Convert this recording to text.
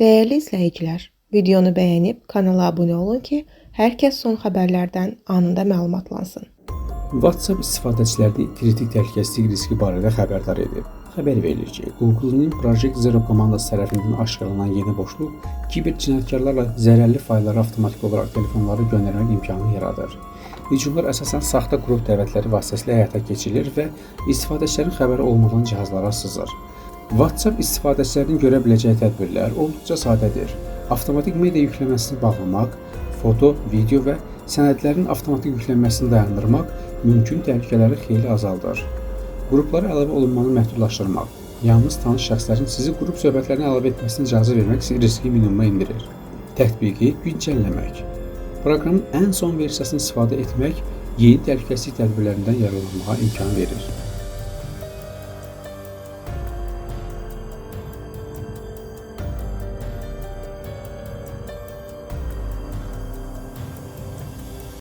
Değerli izləyicilər, videonu bəyənib kanala abunə olun ki, hər kəs son xəbərlərdən anında məlumatlansın. WhatsApp istifadəçilərini kritik təhlükəsizlik riski barədə xəbərdar edib. Xəbər verilir ki, Google'ın Project Zero komandası tərəfindən aşkarlanan yeni boşluq kiber cinayətkarlarla zərərli faylları avtomatik olaraq telefonlara göndərmək imkanı yaradır. Hücumlar əsasən saxta qrup dəvətləri vasitəsilə həyata keçirilir və istifadəçilərin xəbəri olmadan cihazlara sızır. WhatsApp istifadəçilərinin görə biləcəyi tədbirlər olduqca sadədir. Avtomatik media yükləməsini bağlamaq, foto, video və sənədlərin avtomatik yüklənməsini dayandırmaq mümkün təhlükələri xeyli azaldır. Qruplara əlavə olunmanı məhdudlaşdırmaq, yalnız tanış şəxslərin sizi qrup söhbətlərinə əlavə etməsinə icazə vermək riski minimuma endirir. Tətbiqi güncəlləmək. Proqramın ən son versiyasını istifadə etmək yeni təhlükəsizlik tədbirlərindən yararlanmağa imkan verir.